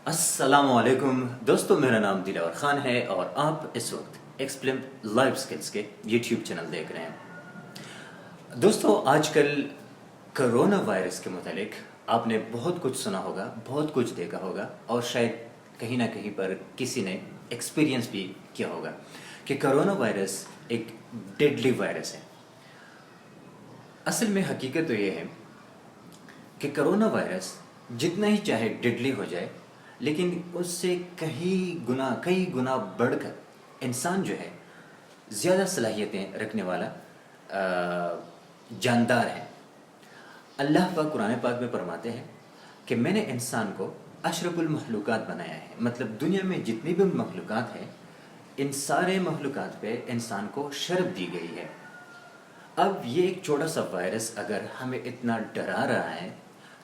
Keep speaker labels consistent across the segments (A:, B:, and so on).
A: السلام علیکم دوستو، میرا نام دلاور خان ہے اور آپ اس وقت ایکسپلم لائف سکلز کے یوٹیوب چینل دیکھ رہے ہیں۔ دوستو، آج کل کرونا وائرس کے متعلق آپ نے بہت کچھ سنا ہوگا، بہت کچھ دیکھا ہوگا، اور شاید کہیں نہ کہیں پر کسی نے ایکسپیرینس بھی کیا ہوگا کہ کرونا وائرس ایک ڈیڈلی وائرس ہے۔ اصل میں حقیقت تو یہ ہے کہ کرونا وائرس جتنا ہی چاہے ڈیڈلی ہو جائے، لیکن اس سے کئی گنا بڑھ کر انسان جو ہے زیادہ صلاحیتیں رکھنے والا جاندار ہے۔ اللہ پاک قرآن پاک میں فرماتے ہیں کہ میں نے انسان کو اشرف المخلوقات بنایا ہے، مطلب دنیا میں جتنی بھی مخلوقات ہیں ان سارے مخلوقات پہ انسان کو شرف دی گئی ہے۔ اب یہ ایک چھوٹا سا وائرس اگر ہمیں اتنا ڈرا رہا ہے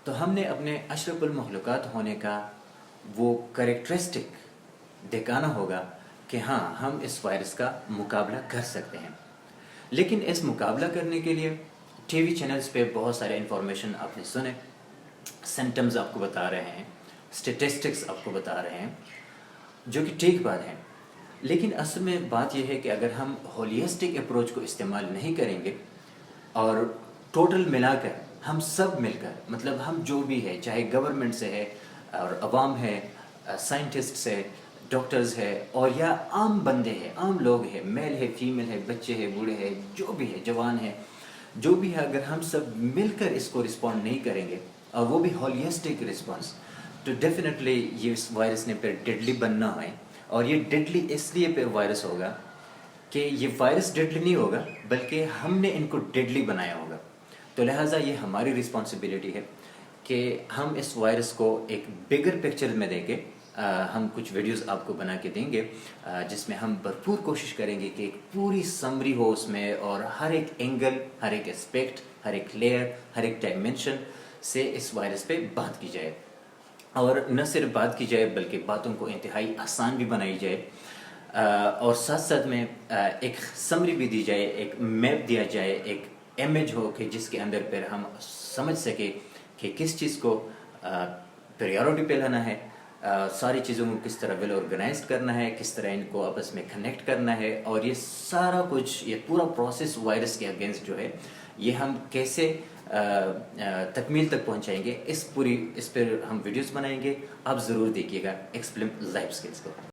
A: تو ہم نے اپنے اشرف المخلوقات ہونے کا وہ کریکٹرسٹک دکھانا ہوگا کہ ہاں ہم اس وائرس کا مقابلہ کر سکتے ہیں۔ لیکن اس مقابلہ کرنے کے لیے ٹی وی چینلز پہ بہت سارے انفارمیشن آپ نے سنے، سمٹمز آپ کو بتا رہے ہیں، اسٹیٹسٹکس آپ کو بتا رہے ہیں، جو کہ ٹھیک بات ہے۔ لیکن اصل میں بات یہ ہے کہ اگر ہم ہولسٹک اپروچ کو استعمال نہیں کریں گے اور ٹوٹل ملا کر ہم سب مل کر، مطلب ہم جو بھی ہے، چاہے گورنمنٹ سے ہے اور عوام ہے، سائنٹسٹ ہے، ڈاکٹرز ہے، اور یا عام بندے ہیں، عام لوگ ہیں، میل ہے، فیمیل ہے، بچے ہیں، بوڑھے ہیں، جو بھی ہے، جوان ہے، جو بھی ہے، اگر ہم سب مل کر اس کو رسپونڈ نہیں کریں گے اور وہ بھی ہولسٹک رسپانس، تو ڈیفینیٹلی یہ اس وائرس نے پھر ڈیڈلی بننا ہے۔ اور یہ ڈیڈلی اس لیے پھر وائرس ہوگا کہ یہ وائرس ڈیڈلی نہیں ہوگا بلکہ ہم نے ان کو ڈیڈلی بنایا ہوگا۔ تو لہٰذا یہ ہماری رسپانسبلٹی ہے کہ ہم اس وائرس کو ایک بگر پکچر میں دے کے ہم کچھ ویڈیوز آپ کو بنا کے دیں گے، جس میں ہم بھرپور کوشش کریں گے کہ ایک پوری سمری ہو اس میں، اور ہر ایک اینگل، ہر ایک اسپیکٹ، ہر ایک لیئر، ہر ایک ڈائمنشن سے اس وائرس پہ بات کی جائے، اور نہ صرف بات کی جائے بلکہ باتوں کو انتہائی آسان بھی بنائی جائے، اور ساتھ ساتھ میں ایک سمری بھی دی جائے، ایک میپ دیا جائے، ایک امیج ہو کہ جس کے اندر پھر ہم سمجھ سکے کہ کس چیز کو پریورٹی پہ لانا ہے، ساری چیزوں کو کس طرح ویل آرگنائزڈ کرنا ہے، کس طرح ان کو آپس میں کنیکٹ کرنا ہے، اور یہ سارا کچھ، یہ پورا پروسیس وائرس کے اگینسٹ جو ہے یہ ہم کیسے تکمیل تک پہنچائیں گے، اس پر ہم ویڈیوز بنائیں گے۔ آپ ضرور دیکھیے گا ایکسپلم لائف سکلز کو۔